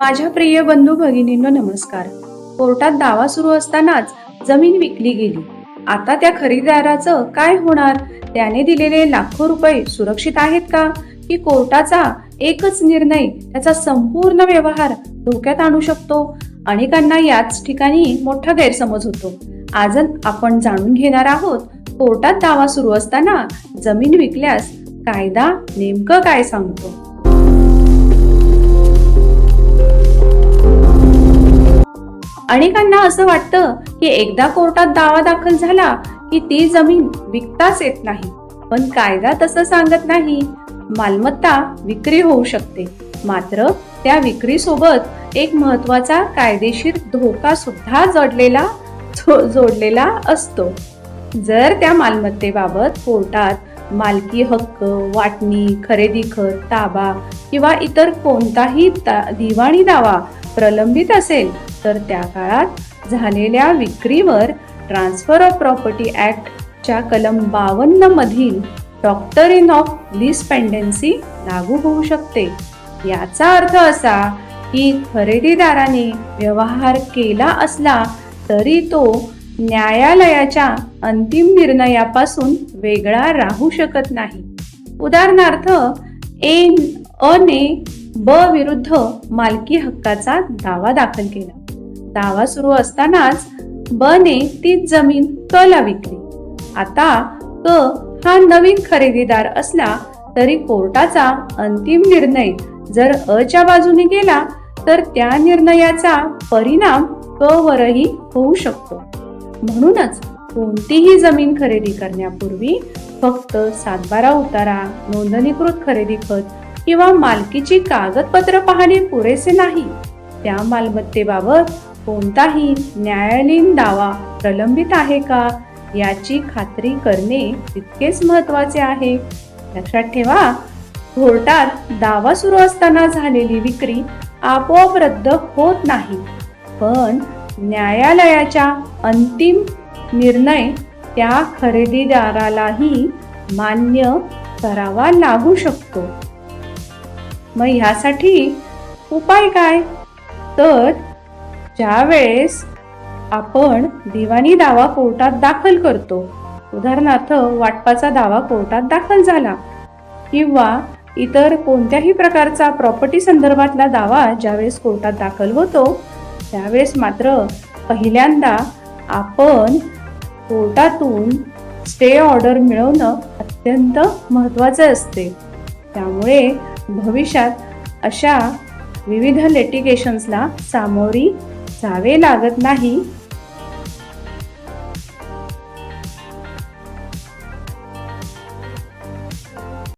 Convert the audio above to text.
माझ्या प्रिय बंधू भगिनींनो नमस्कार. कोर्टात दावा सुरू असतानाच जमीन विकली गेली. आता त्या खरेदीदाराचं काय होणार? त्याने दिलेले लाखो रुपये सुरक्षित आहेत का? की कोर्टाचा एकच निर्णय त्याचा संपूर्ण व्यवहार धोक्यात आणू शकतो? अनेकांना याच ठिकाणी मोठा गैरसमज होतो. आज आपण जाणून घेणार आहोत, कोर्टात दावा सुरू असताना जमीन विकल्यास कायदा नेमकं काय सांगतो. अनेकांना असं वाटतं की एकदा कोर्टात दावा दाखल झाला की ती जमीन विकताच येत नाही. पण कायदा तसं सांगत नाही. मालमत्ता विक्री होऊ शकते, मात्र त्या विक्री सोबत एक महत्वाचा कायदेशीर धोका सुद्धा जोडलेला असतो. जर त्या मालमत्तेबाबत कोर्टात मालकी हक्क, वाटणी, खरेदी खत, ताबा किंवा इतर कोणताही दिवाणी दावा प्रलंबित असेल तर त्या काळात झालेल्या विक्रीवर ट्रान्सफर ऑफ प्रॉपर्टी ऍक्ट च्या कलम 52 मधील डॉक्ट्रिन ऑफ लीज पेंडन्सी लागू होऊ शकते. याचा अर्थ असा की खरेदीदाराने व्यवहार केला असला तरी तो न्यायालयाच्या अंतिम निर्णयापासून वेगळा राहू शकत नाही. उदाहरणार्थ, अ ने ब विरुद्ध मालकी हक्काचा दावा दाखल केला. दावा सुरू असतानाच ब ने तीच जमीन क ला विकली. आता क हा नवीन खरेदीदार असला तरी कोर्टाचा अंतिम निर्णय जर अ च्या बाजूने गेला तर त्या निर्णयाचा परिणाम क वरही होऊ शकतो. म्हणूनच कोणतीही जमीन खरेदी करण्यापूर्वी फक्त सातबारा उतारा, नोंदणीकृत खरेदी खत किंवा मालकीची कागदपत्र पाहणे पुरेसे नाही. त्या मालमत्तेबाबत कोणताही न्यायालयीन दावा प्रलंबित आहे का याची खात्री करणे तितकेच महत्वाचे आहे. लक्षात ठेवा, कोर्टात दावा सुरू असताना झालेली विक्री आपोआप रद्द होत नाही, पण न्यायालयाच्या अंतिम निर्णय त्या खरेदीदारालाही मान्य करावा लागू शकतो. मग ह्यासाठी उपाय काय? तर ज्या वेळेस आपण दिवाणी दावा कोर्टात दाखल करतो, उदाहरणार्थ वाटपाचा दावा कोर्टात दाखल झाला किंवा इतर कोणत्याही प्रकारचा प्रॉपर्टी संदर्भातला दावा ज्यावेळेस कोर्टात दाखल होतो त्यावेळेस मात्र पहिल्यांदा आपण कोर्टातून स्टे ऑर्डर मिळवणं अत्यंत महत्त्वाचं असते. त्यामुळे भविष्यात अशा विविध लिटिगेशन्सला सामोरी जावे लागत नाही